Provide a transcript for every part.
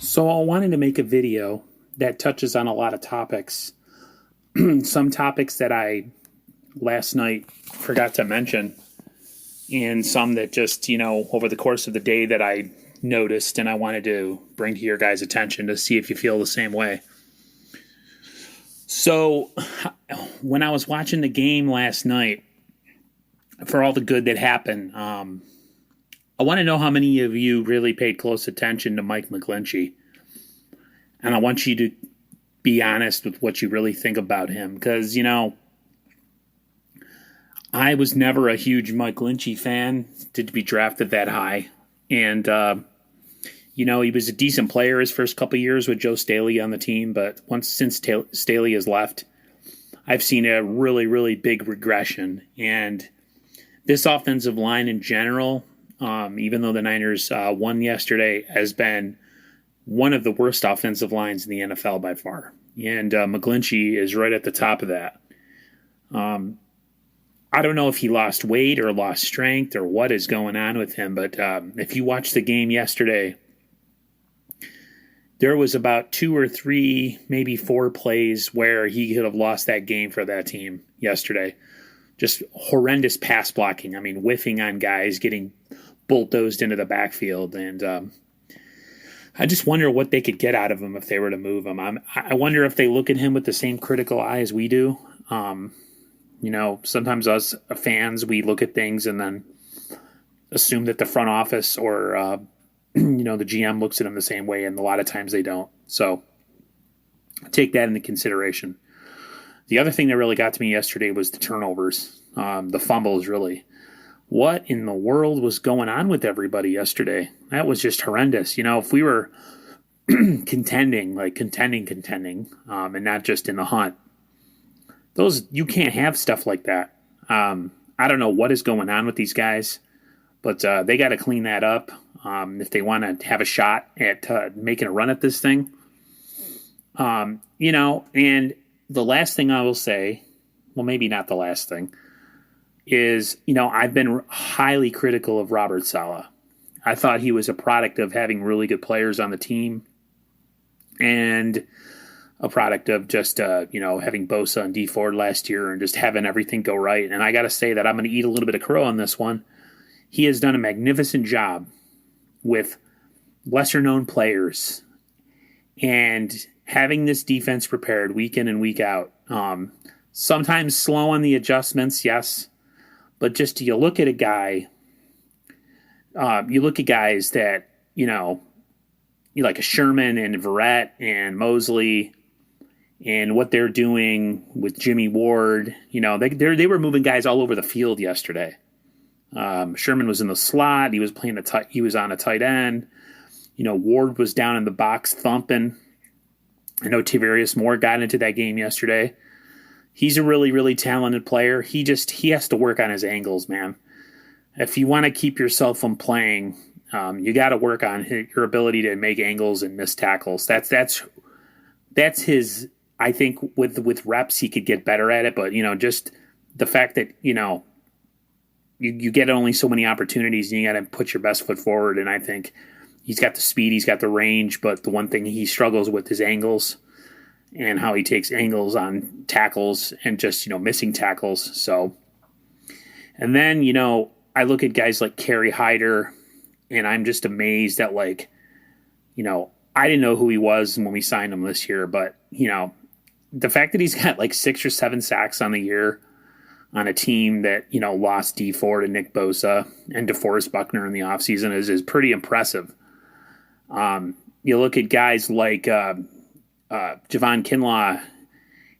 So I wanted to make a video that touches on a lot of topics. Some topics that I last night forgot to mention, and some that just, over the course of the day that I noticed and I wanted to bring to your guys' attention to see if you feel the same way. So when I was watching the game last night, for all the good that happened, I want to know how many of you really paid close attention to Mike McGlinchey. And I want you to be honest with what you really think about him. Because, I was never a huge Mike McGlinchey fan to be drafted that high. And, he was a decent player his first couple of years with Joe Staley on the team. But since Staley has left, I've seen a really, really big regression. And this offensive line in general, even though the Niners won yesterday, has been one of the worst offensive lines in the NFL by far. And McGlinchey is right at the top of that. I don't know if he lost weight or lost strength or what is going on with him, but if you watched the game yesterday, there was about 2 or 3, maybe 4 plays where he could have lost that game for that team yesterday. Just horrendous pass blocking. I mean, whiffing on guys, getting bulldozed into the backfield. And I just wonder what they could get out of him if they were to move him. I wonder if they look at him with the same critical eye as we do. Sometimes us fans, we look at things and then assume that the front office or, the GM looks at him the same way, and a lot of times they don't. So take that into consideration. The other thing that really got to me yesterday was the turnovers, the fumbles, really. What in the world was going on with everybody yesterday? That was just horrendous. If we were contending, and not just in the hunt, you can't have stuff like that. I don't know what is going on with these guys, but they got to clean that up if they want to have a shot at making a run at this thing. And the last thing I will say, well, maybe not the last thing, is, I've been highly critical of Robert Saleh. I thought he was a product of having really good players on the team and a product of just, having Bosa and Dee Ford last year and just having everything go right. And I got to say that I'm going to eat a little bit of crow on this one. He has done a magnificent job with lesser-known players and having this defense prepared week in and week out. Sometimes slow on the adjustments, yes. But just you look at a guy, you look at guys that, like a Sherman and Verrett and Mosley and what they're doing with Jimmy Ward. They were moving guys all over the field yesterday. Sherman was in the slot. He was he was on a tight end. Ward was down in the box thumping. I know Tavarius Moore got into that game yesterday. He's a really, really talented player. He has to work on his angles, man. If you want to keep yourself from playing, you got to work on your ability to make angles and miss tackles. That's his. I think with reps he could get better at it, but just the fact that you get only so many opportunities and you got to put your best foot forward. And I think he's got the speed, he's got the range, but the one thing he struggles with is angles. And how he takes angles on tackles and just, missing tackles. So, and then, I look at guys like Kerry Hyder and I'm just amazed at I didn't know who he was when we signed him this year, but, the fact that he's got 6 or 7 sacks on the year on a team that, lost Dee Ford and Nick Bosa and DeForest Buckner in the offseason is pretty impressive. You look at guys like, Javon Kinlaw,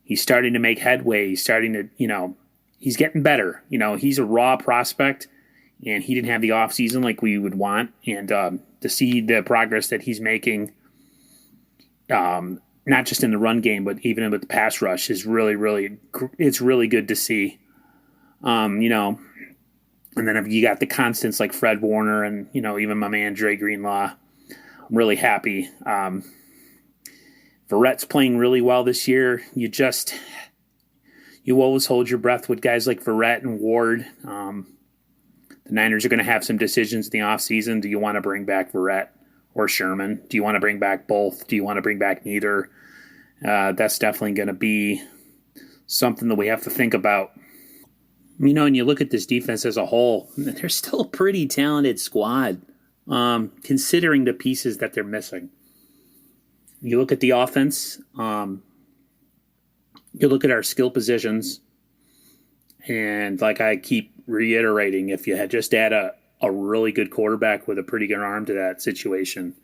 he's starting to make headway. He's starting to, he's getting better. He's a raw prospect, and he didn't have the offseason like we would want. And to see the progress that he's making, not just in the run game, but even with the pass rush, is really, really, it's really good to see. And then if you got the constants like Fred Warner and, even my man Dre Greenlaw, I'm really happy. Verrett's playing really well this year. You always hold your breath with guys like Verrett and Ward. The Niners are going to have some decisions in the offseason. Do you want to bring back Verrett or Sherman? Do you want to bring back both? Do you want to bring back neither? That's definitely going to be something that we have to think about. And you look at this defense as a whole, they're still a pretty talented squad, considering the pieces that they're missing. You look at the offense, you look at our skill positions, and like I keep reiterating, if you had just add a really good quarterback with a pretty good arm to that situation,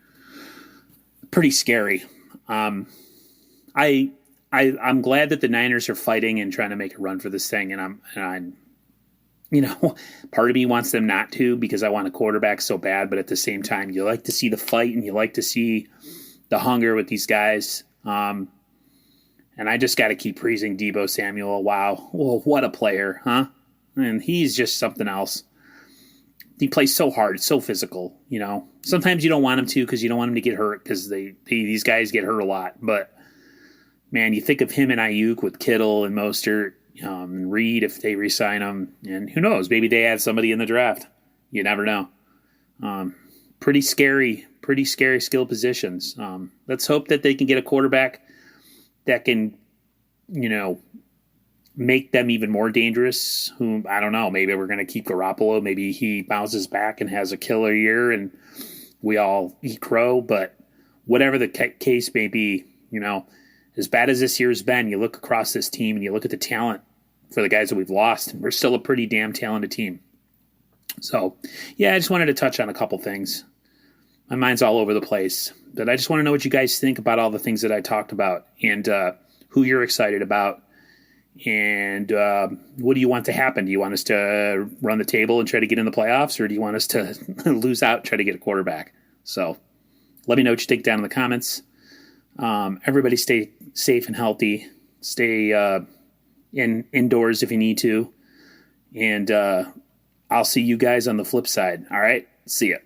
pretty scary. I'm glad that the Niners are fighting and trying to make a run for this thing, and I'm part of me wants them not to because I want a quarterback so bad, but at the same time, you like to see the fight and you like to see the hunger with these guys. And I just got to keep praising Deebo Samuel. Wow. Well, what a player, huh? And he's just something else. He plays so hard, so physical, Sometimes you don't want him to because you don't want him to get hurt because these guys get hurt a lot. But, man, you think of him and Ayuk with Kittle and Mostert, and Reed if they re-sign him. And who knows, maybe they add somebody in the draft. You never know. Pretty scary skill positions. Let's hope that they can get a quarterback that can, make them even more dangerous. Whom I don't know. Maybe we're going to keep Garoppolo. Maybe he bounces back and has a killer year, and we all eat crow. But whatever the case may be, as bad as this year's been, you look across this team and you look at the talent for the guys that we've lost, and we're still a pretty damn talented team. So, yeah, I just wanted to touch on a couple things. My mind's all over the place, but I just want to know what you guys think about all the things that I talked about and who you're excited about. And what do you want to happen? Do you want us to run the table and try to get in the playoffs, or do you want us to lose out and try to get a quarterback? So let me know what you think down in the comments. Everybody stay safe and healthy. Stay indoors if you need to. And I'll see you guys on the flip side. All right? See ya.